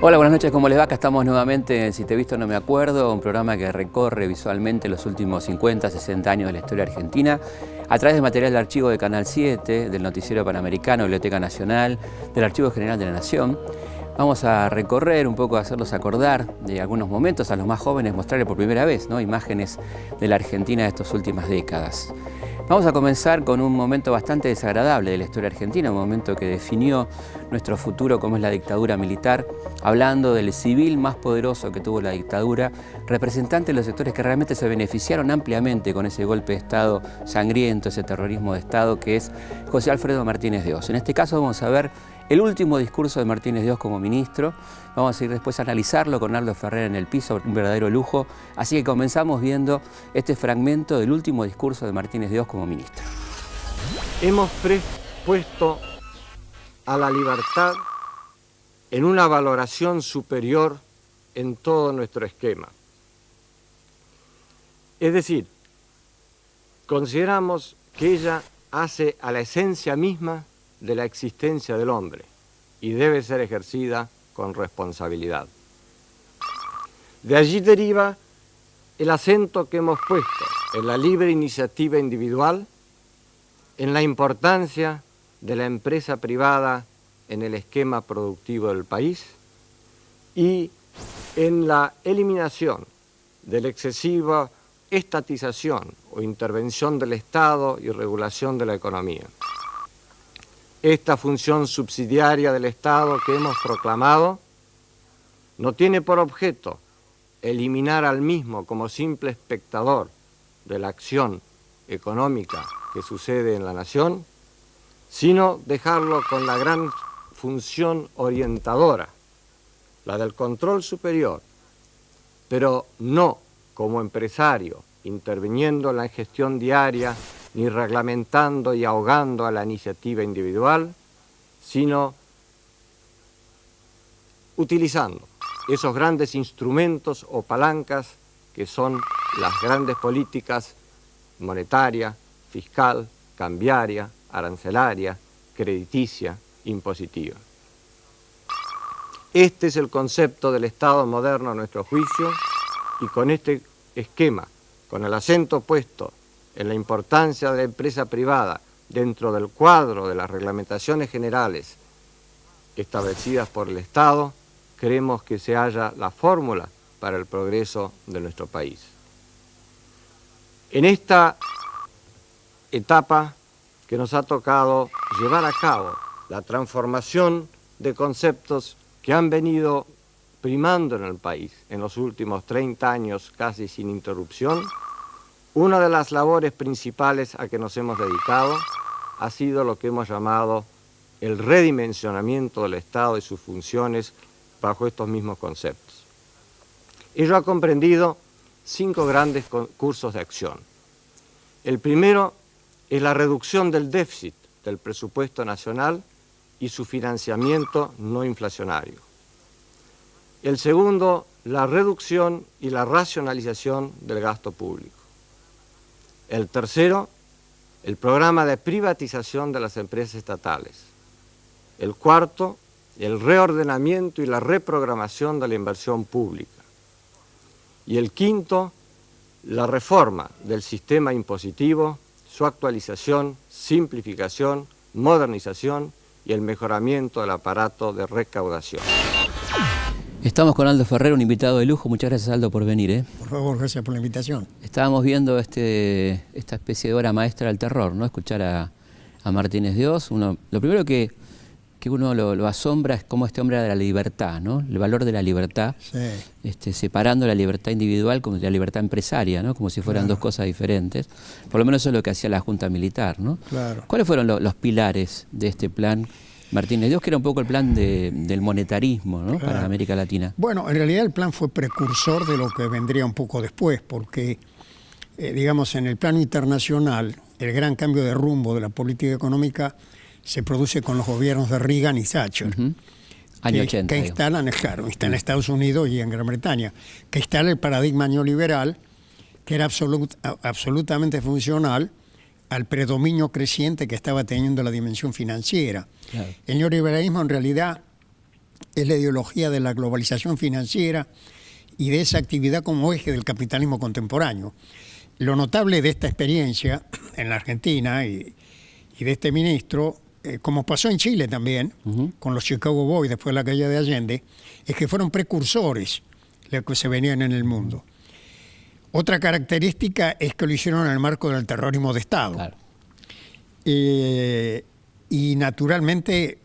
Hola, buenas noches, ¿cómo les va? Acá estamos nuevamente en Si te he visto no me acuerdo, un programa que recorre visualmente los últimos 50, 60 años de la historia argentina a través de material de archivo de Canal 7, del Noticiero Panamericano, Biblioteca Nacional, del Archivo General de la Nación. Vamos a recorrer un poco, a hacerlos acordar de algunos momentos, a los más jóvenes mostrarles por primera vez, ¿no?, imágenes de la Argentina de estas últimas décadas. Vamos a comenzar con un momento bastante desagradable de la historia argentina, un momento que definió nuestro futuro, como es la dictadura militar, hablando del civil más poderoso que tuvo la dictadura, representante de los sectores que realmente se beneficiaron ampliamente con ese golpe de Estado sangriento, ese terrorismo de Estado, que es José Alfredo Martínez de Oz. En este caso vamos a ver el último discurso de Martínez de Oz como ministro. Vamos a ir después a analizarlo con Aldo Ferrer en el piso, un verdadero lujo. Así que comenzamos viendo este fragmento del último discurso de Martínez de Oz como ministro. Hemos puesto a la libertad en una valoración superior en todo nuestro esquema. Es decir, consideramos que ella hace a la esencia misma de la existencia del hombre y debe ser ejercida con responsabilidad. De allí deriva el acento que hemos puesto en la libre iniciativa individual, en la importancia de la empresa privada en el esquema productivo del país y en la eliminación de la excesiva estatización o intervención del Estado y regulación de la economía. Esta función subsidiaria del Estado que hemos proclamado no tiene por objeto eliminar al mismo como simple espectador de la acción económica que sucede en la nación, sino dejarlo con la gran función orientadora, la del control superior, pero no como empresario, interviniendo en la gestión diaria, ni reglamentando y ahogando a la iniciativa individual, sino utilizando esos grandes instrumentos o palancas que son las grandes políticas monetaria, fiscal, cambiaria, arancelaria, crediticia, impositiva. Este es el concepto del Estado moderno a nuestro juicio, y con este esquema, con el acento puesto en la importancia de la empresa privada dentro del cuadro de las reglamentaciones generales establecidas por el Estado, creemos que se halla la fórmula para el progreso de nuestro país. En esta etapa que nos ha tocado llevar a cabo la transformación de conceptos que han venido primando en el país en los últimos 30 años casi sin interrupción, una de las labores principales a que nos hemos dedicado ha sido lo que hemos llamado el redimensionamiento del Estado y sus funciones bajo estos mismos conceptos. Ello ha comprendido 5 grandes cursos de acción. El primero es la reducción del déficit del presupuesto nacional y su financiamiento no inflacionario. El segundo, la reducción y la racionalización del gasto público. El tercero, el programa de privatización de las empresas estatales. El cuarto, el reordenamiento y la reprogramación de la inversión pública. Y el quinto, la reforma del sistema impositivo, su actualización, simplificación, modernización y el mejoramiento del aparato de recaudación. Estamos con Aldo Ferrer, un invitado de lujo. Muchas gracias, Aldo, por venir. Por favor, gracias por la invitación. Estábamos viendo esta especie de obra maestra del terror, ¿no? Escuchar a Martínez de Oz. Lo primero que uno lo asombra es cómo este hombre era de la libertad, ¿no? El valor de la libertad, sí. Separando la libertad individual como la libertad empresaria, ¿no? Como si fueran dos cosas diferentes. Por lo menos eso es lo que hacía la Junta Militar, ¿no? Claro. ¿Cuáles fueron los pilares de este plan Martínez de Oz, que era un poco el plan del monetarismo, ¿no? Claro. Para América Latina? Bueno, en realidad el plan fue precursor de lo que vendría un poco después, porque, digamos, en el plano internacional, el gran cambio de rumbo de la política económica se produce con los gobiernos de Reagan y Thatcher, Año 80, que instalan, claro, está en Estados Unidos y en Gran Bretaña, que instala el paradigma neoliberal, que era absolutamente funcional al predominio creciente que estaba teniendo la dimensión financiera. Claro. El neoliberalismo en realidad es la ideología de la globalización financiera y de esa actividad como eje del capitalismo contemporáneo. Lo notable de esta experiencia en la Argentina y de este ministro, como pasó en Chile también, con los Chicago Boys después de la caída de Allende, es que fueron precursores de lo que se venían en el mundo. Otra característica es que lo hicieron en el marco del terrorismo de Estado. Claro. Y naturalmente,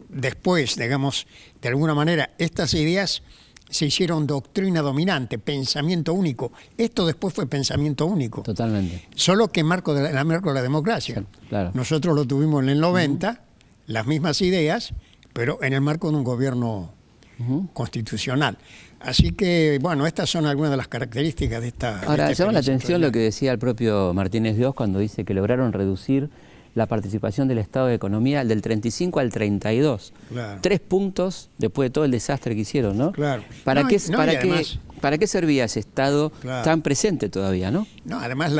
después, digamos, de alguna manera, estas ideas se hicieron doctrina dominante, pensamiento único. Esto después fue pensamiento único. Totalmente. Solo que en marco de la democracia. Claro. Nosotros lo tuvimos en el 90, las mismas ideas, pero en el marco de un gobierno constitucional. Así que, bueno, estas son algunas de las características de esta... Ahora, llama la atención lo que decía el propio Martínez Dios cuando dice que lograron reducir la participación del Estado de Economía del 35 al 32. Claro. 3 puntos después de todo el desastre que hicieron, ¿no? Claro. ¿Para Además, qué servía ese Estado claro, tan presente todavía, no? No, además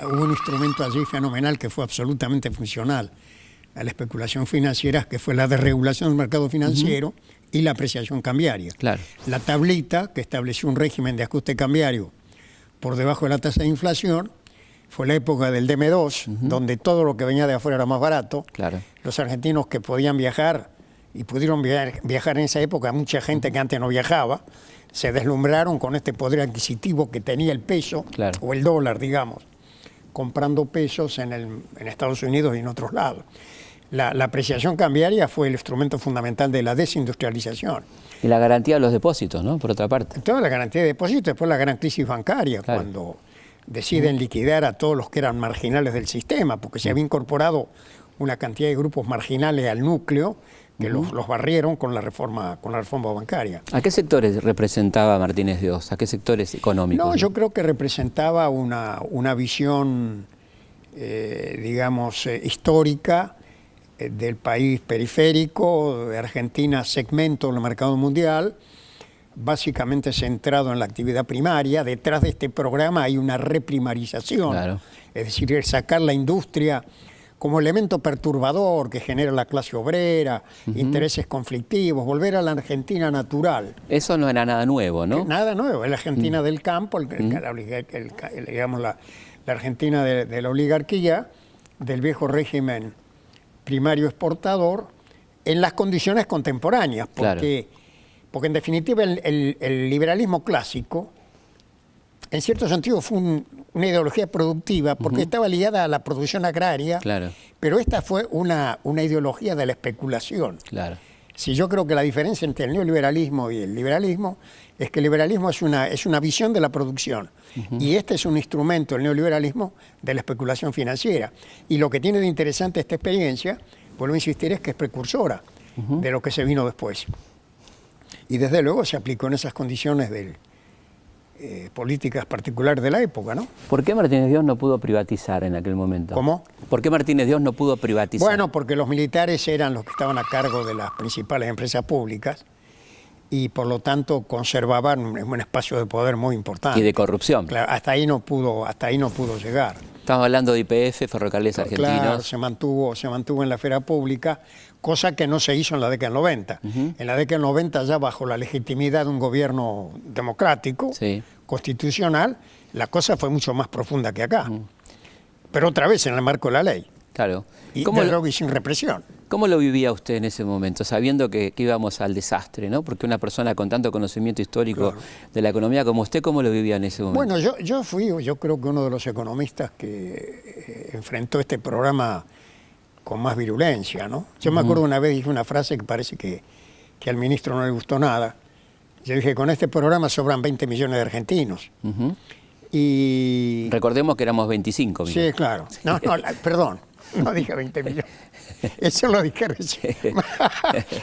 hubo un instrumento allí fenomenal que fue absolutamente funcional a la especulación financiera, que fue la desregulación del mercado financiero y la apreciación cambiaria. Claro. La tablita, que estableció un régimen de ajuste cambiario por debajo de la tasa de inflación, fue la época del DM2, donde todo lo que venía de afuera era más barato. Claro. Los argentinos que podían viajar y pudieron viajar en esa época, mucha gente que antes no viajaba, se deslumbraron con este poder adquisitivo que tenía el peso, claro, o el dólar, digamos, comprando pesos en Estados Unidos y en otros lados. La apreciación cambiaria fue el instrumento fundamental de la desindustrialización. Y la garantía de los depósitos, ¿no? Por otra parte. Toda la garantía de depósitos, después la gran crisis bancaria, claro, cuando deciden liquidar a todos los que eran marginales del sistema, porque se había incorporado una cantidad de grupos marginales al núcleo que los barrieron con la reforma bancaria. ¿A qué sectores representaba Martínez Dios? ¿A qué sectores económicos? No, yo creo que representaba una visión, digamos, histórica del país periférico, de Argentina, segmento del mercado mundial, básicamente centrado en la actividad primaria. Detrás de este programa hay una reprimarización, claro, es decir, sacar la industria como elemento perturbador que genera la clase obrera, intereses conflictivos, volver a la Argentina natural. Eso no era nada nuevo, ¿no? Nada nuevo, es la Argentina del campo, digamos la Argentina de la oligarquía, del viejo régimen primario exportador, en las condiciones contemporáneas, porque en definitiva el liberalismo clásico, en cierto sentido fue una ideología productiva, porque estaba ligada a la producción agraria, claro, pero esta fue una ideología de la especulación. Claro. Si yo creo que la diferencia entre el neoliberalismo y el liberalismo es que el liberalismo es una visión de la producción, y este es un instrumento, el neoliberalismo, de la especulación financiera. Y lo que tiene de interesante esta experiencia, vuelvo a insistir, es que es precursora de lo que se vino después. Y desde luego se aplicó en esas condiciones de políticas particulares de la época, ¿no? ¿Por qué Martínez Dios no pudo privatizar en aquel momento? ¿Cómo? ¿Por qué Martínez Dios no pudo privatizar? Bueno, porque los militares eran los que estaban a cargo de las principales empresas públicas y por lo tanto conservaban un espacio de poder muy importante. Y de corrupción. Claro, hasta ahí no pudo llegar. Estamos hablando de YPF, Ferrocarriles Argentinos. Claro, se mantuvo en la esfera pública, cosa que no se hizo en la década del 90. En la década del 90, ya bajo la legitimidad de un gobierno democrático, constitucional, la cosa fue mucho más profunda que acá. Pero otra vez en el marco de la ley. Claro. Y sin represión. ¿Cómo lo vivía usted en ese momento, sabiendo que íbamos al desastre, ¿no? Porque una persona con tanto conocimiento histórico de la economía como usted, ¿cómo lo vivía en ese momento? Bueno, yo creo que uno de los economistas que enfrentó este programa con más virulencia, ¿no? Yo me acuerdo una vez dije una frase que parece que al ministro no le gustó nada. Yo dije, con este programa sobran 20 millones de argentinos. Y recordemos que éramos 25 millones. Sí, claro. No, perdón, no dije 20 millones. Eso lo dije recién.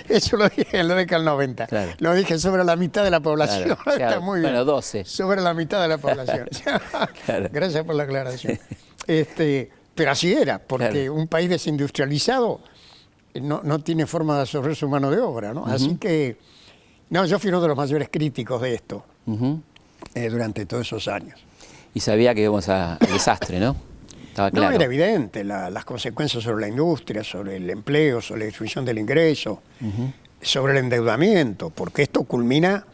Eso lo dije en la década del 90. Claro. Lo dije sobre la mitad de la población. Claro. Está muy bien. Bueno, 12. Sobre la mitad de la población. Claro. Gracias por la aclaración. Pero así era, porque un país desindustrializado no tiene forma de absorber su mano de obra, ¿no? Así que, yo fui uno de los mayores críticos de esto durante todos esos años. Y sabía que íbamos al desastre, ¿no? Estaba claro. No, era evidente las consecuencias sobre la industria, sobre el empleo, sobre la destrucción del ingreso. sobre el endeudamiento, porque esto culmina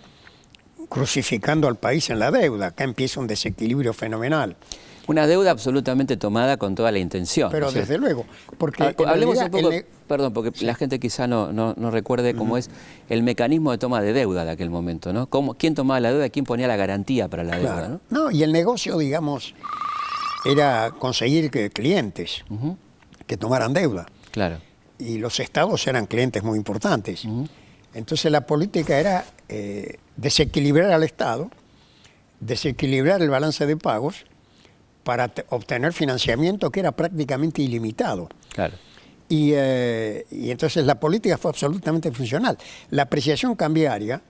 crucificando al país en la deuda. Acá empieza un desequilibrio fenomenal. Una deuda absolutamente tomada con toda la intención. Pero ¿no es cierto? desde luego, porque Hablemos realidad, un poco, perdón, porque sí, la gente quizá no recuerde cómo es el mecanismo de toma de deuda de aquel momento, ¿no? ¿Quién tomaba la deuda? ¿Quién ponía la garantía para la deuda? claro, ¿no? Y el negocio, digamos, era conseguir clientes que tomaran deuda. Claro. Y los estados eran clientes muy importantes. Entonces la política era desequilibrar al Estado, desequilibrar el balance de pagos para obtener financiamiento que era prácticamente ilimitado. Claro. Y entonces la política fue absolutamente funcional. La apreciación cambiaria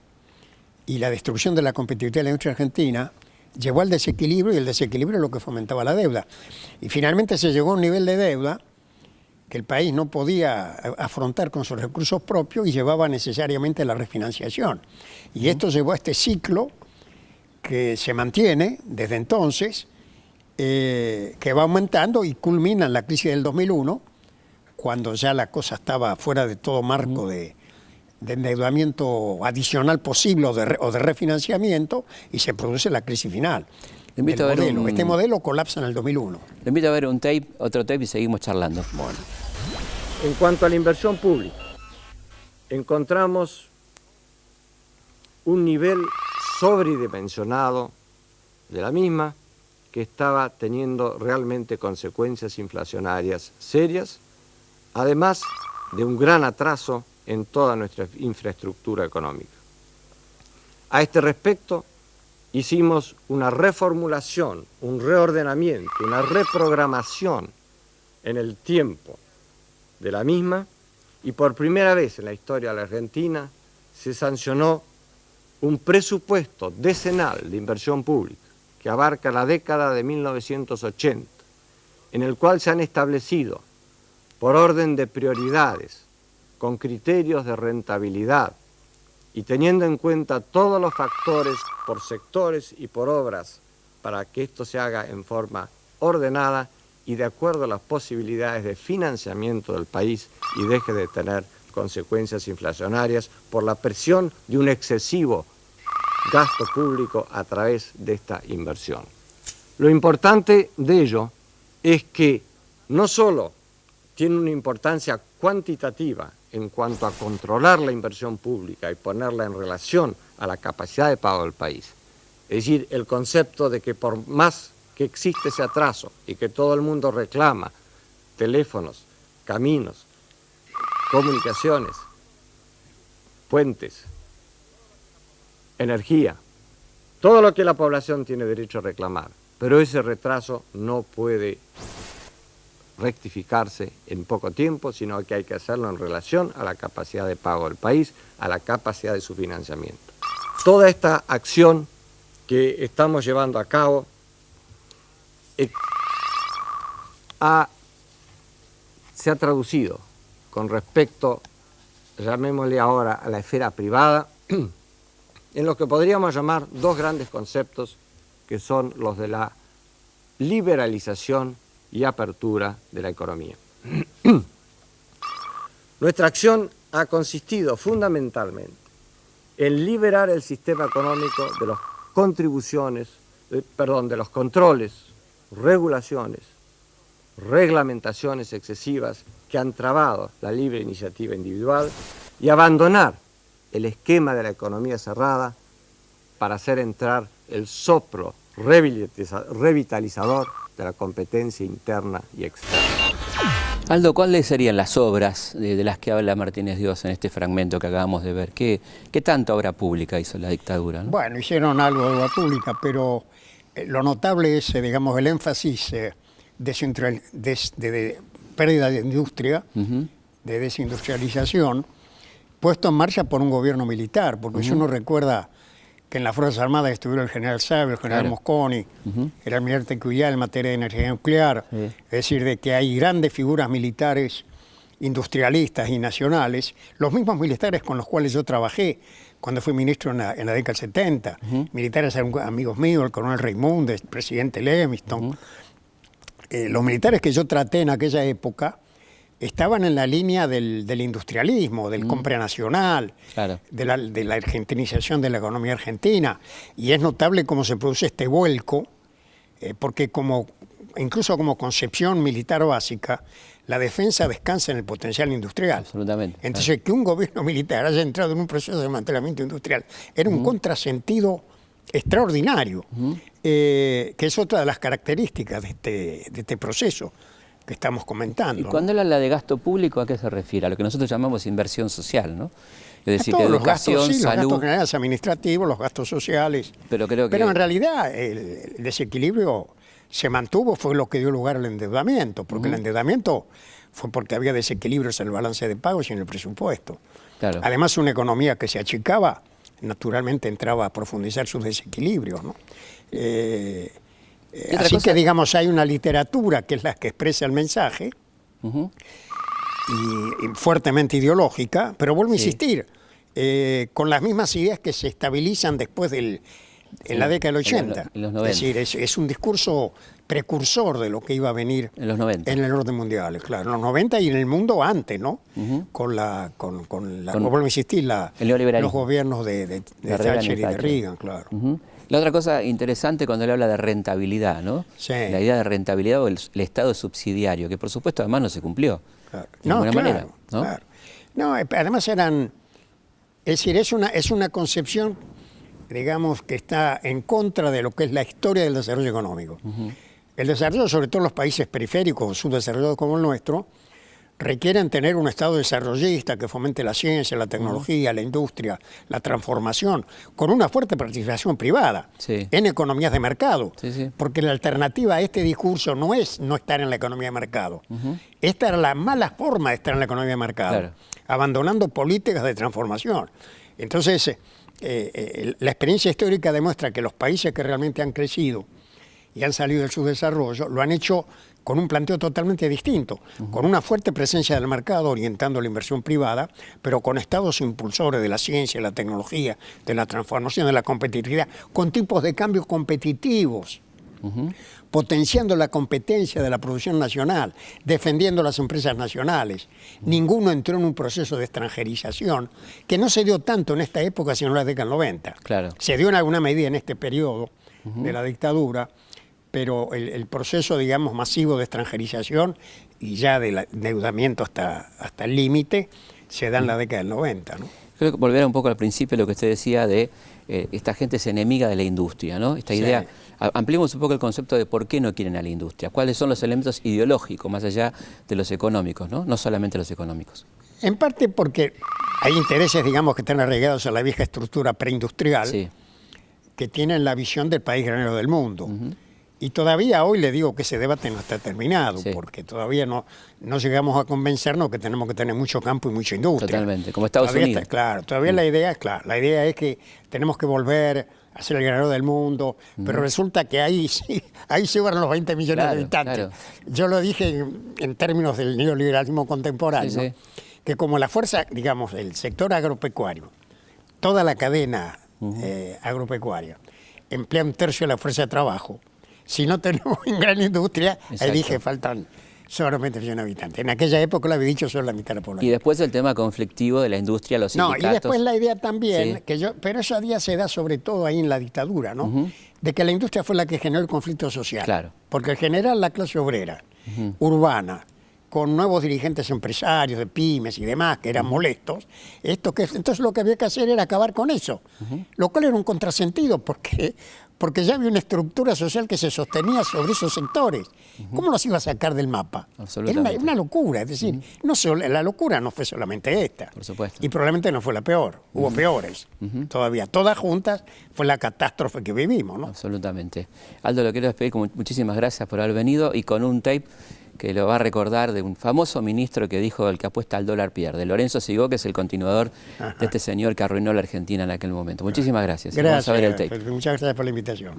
y la destrucción de la competitividad de la industria argentina llevó al desequilibrio, y el desequilibrio es lo que fomentaba la deuda. Y finalmente se llegó a un nivel de deuda que el país no podía afrontar con sus recursos propios y llevaba necesariamente a la refinanciación. Y esto llevó a este ciclo que se mantiene desde entonces, que va aumentando y culmina en la crisis del 2001, cuando ya la cosa estaba fuera de todo marco de endeudamiento adicional posible o de refinanciamiento, y se produce la crisis final. Este modelo colapsa en el 2001. Le invito a ver otro tape y seguimos charlando. Bueno. En cuanto a la inversión pública, encontramos un nivel sobredimensionado de la misma, que estaba teniendo realmente consecuencias inflacionarias serias, además de un gran atraso en toda nuestra infraestructura económica. A este respecto, hicimos una reformulación, un reordenamiento, una reprogramación en el tiempo de la misma, y por primera vez en la historia de la Argentina se sancionó un presupuesto decenal de inversión pública que abarca la década de 1980, en el cual se han establecido, por orden de prioridades, con criterios de rentabilidad y teniendo en cuenta todos los factores por sectores y por obras para que esto se haga en forma ordenada y de acuerdo a las posibilidades de financiamiento del país y deje de tener consecuencias inflacionarias por la presión de un excesivo gasto público a través de esta inversión. Lo importante de ello es que no solo tiene una importancia cuantitativa en cuanto a controlar la inversión pública y ponerla en relación a la capacidad de pago del país, es decir, el concepto de que por más que existe ese atraso y que todo el mundo reclama teléfonos, caminos, comunicaciones, puentes, energía, todo lo que la población tiene derecho a reclamar, pero ese retraso no puede rectificarse en poco tiempo, sino que hay que hacerlo en relación a la capacidad de pago del país, a la capacidad de su financiamiento. Toda esta acción que estamos llevando a cabo se ha traducido con respecto, llamémosle ahora, a la esfera privada, en lo que podríamos llamar dos grandes conceptos que son los de la liberalización y apertura de la economía. Nuestra acción ha consistido fundamentalmente en liberar el sistema económico de las contribuciones, de los controles, regulaciones, reglamentaciones excesivas que han trabado la libre iniciativa individual y abandonar el esquema de la economía cerrada para hacer entrar el soplo revitalizador de la competencia interna y externa. Aldo, ¿cuáles serían las obras de las que habla Martínez Dios en este fragmento que acabamos de ver? ¿Qué tanta obra pública hizo la dictadura, ¿no? Bueno, hicieron algo de obra pública, pero lo notable es, digamos, el énfasis de pérdida de industria, de desindustrialización, puesto en marcha por un gobierno militar, porque si uno recuerda que en las Fuerzas Armadas estuvieron el general Sabio, el general Mosconi, el almirante Cuyal en materia de energía nuclear, es decir, de que hay grandes figuras militares, industrialistas y nacionales, los mismos militares con los cuales yo trabajé cuando fui ministro en la década del 70, militares amigos míos, el coronel Raimundo, el presidente Lemiston, los militares que yo traté en aquella época estaban en la línea del industrialismo, del compra nacional, Claro. de la argentinización de la economía argentina. Y es notable cómo se produce este vuelco, porque incluso como concepción militar básica, la defensa descansa en el potencial industrial. Absolutamente. Entonces, que un gobierno militar haya entrado en un proceso de desmantelamiento industrial era un contrasentido extraordinario, que es otra de las características de este proceso que estamos comentando. Y cuando él habla de gasto público, ¿a qué se refiere? A lo que nosotros llamamos inversión social, ¿no? Es decir, todos educación, los gastos, sí, salud. los gastos generales administrativos, los gastos sociales. Pero creo que... Pero en realidad el desequilibrio se mantuvo, fue lo que dio lugar al endeudamiento, porque el endeudamiento fue porque había desequilibrios en el balance de pagos y en el presupuesto. Claro. Además, una economía que se achicaba, naturalmente entraba a profundizar sus desequilibrios, ¿no? otra Así cosa? que, digamos, hay una literatura que es la que expresa el mensaje, Ujú. y fuertemente ideológica, pero vuelvo a Sí. insistir, con las mismas ideas que se estabilizan después en la década del 80. en los 90. Es decir, es un discurso precursor de lo que iba a venir En los 90. en el orden mundial, claro, en los 90 y en el mundo antes, ¿no? Vuelvo a insistir, el neoliberalismo. los gobiernos de Reagan Thatcher y de Thatcher. Reagan, claro. Ujú. La otra cosa interesante cuando él habla de rentabilidad, ¿no? Sí. La idea de rentabilidad o el Estado subsidiario, que por supuesto además no se cumplió. Claro. De ninguna claro, manera, ¿no? claro. No, además es decir, es una concepción, digamos, que está en contra de lo que es la historia del desarrollo económico. El desarrollo, sobre todo en los países periféricos o subdesarrollados como el nuestro, requieren tener un Estado desarrollista que fomente la ciencia, la tecnología, la industria, la transformación, con una fuerte participación privada Sí. en economías de mercado. Sí, sí. Porque la alternativa a este discurso no es no estar en la economía de mercado. Esta era la mala forma de estar en la economía de mercado, Claro. abandonando políticas de transformación. Entonces, la experiencia histórica demuestra que los países que realmente han crecido y han salido del subdesarrollo lo han hecho con un planteo totalmente distinto, con una fuerte presencia del mercado orientando la inversión privada, pero con estados impulsores de la ciencia, de la tecnología, de la transformación, de la competitividad, con tipos de cambios competitivos, potenciando la competencia de la producción nacional, defendiendo las empresas nacionales. Ninguno entró en un proceso de extranjerización que no se dio tanto en esta época, sino en la década del 90. Claro. Se dio en alguna medida en este periodo de la dictadura, pero el proceso, digamos, masivo de extranjerización y ya del endeudamiento hasta el límite se da en la década del 90, ¿no? Creo que volver un poco al principio lo que usted decía de esta gente es enemiga de la industria, ¿no? Esta Sí. idea, ampliemos un poco el concepto de por qué no quieren a la industria, cuáles son los elementos ideológicos más allá de los económicos, ¿no? No solamente los económicos. En parte porque hay intereses, digamos, que están arraigados a la vieja estructura preindustrial, Sí. que tienen la visión del país granero del mundo. Y todavía hoy le digo que ese debate no está terminado, Sí. porque todavía no llegamos a convencernos que tenemos que tener mucho campo y mucha industria. Totalmente, como Estados Todavía Unidos. está claro, todavía la idea es clara. La idea es que tenemos que volver a ser el granero del mundo, pero resulta que ahí se van los 20 millones Claro, de habitantes. claro. Yo lo dije en términos del neoliberalismo contemporáneo, Sí, sí. que como la fuerza, digamos, el sector agropecuario, toda la cadena agropecuaria, emplea un tercio de la fuerza de trabajo. Si no tenemos en gran industria, ahí Exacto. dije, faltan solo 20 millones de habitantes. En aquella época lo había dicho solo la mitad de la Y población. después el tema conflictivo de la industria, los No, sindicatos. y después la idea también, Sí. pero esa idea se da sobre todo ahí en la dictadura, ¿no? De que la industria fue la que generó el conflicto social. Claro. Porque en general la clase obrera, urbana, con nuevos dirigentes empresarios de pymes y demás, que eran molestos, entonces lo que había que hacer era acabar con eso. Lo cual era un contrasentido, porque ya había una estructura social que se sostenía sobre esos sectores. ¿Cómo los iba a sacar del mapa? Era Absolutamente. una locura, es decir, la locura no fue solamente esta. Por supuesto. Y probablemente no fue la peor, hubo peores. Todavía, todas juntas, fue la catástrofe que vivimos, ¿no? Absolutamente. Aldo, lo quiero despedir con muchísimas gracias por haber venido y con un tape que lo va a recordar de un famoso ministro que dijo: el que apuesta al dólar pierde. Lorenzo Sigó, que es el continuador de este señor que arruinó la Argentina en aquel momento. Muchísimas gracias. Vamos a ver el tape. Muchas gracias por la invitación.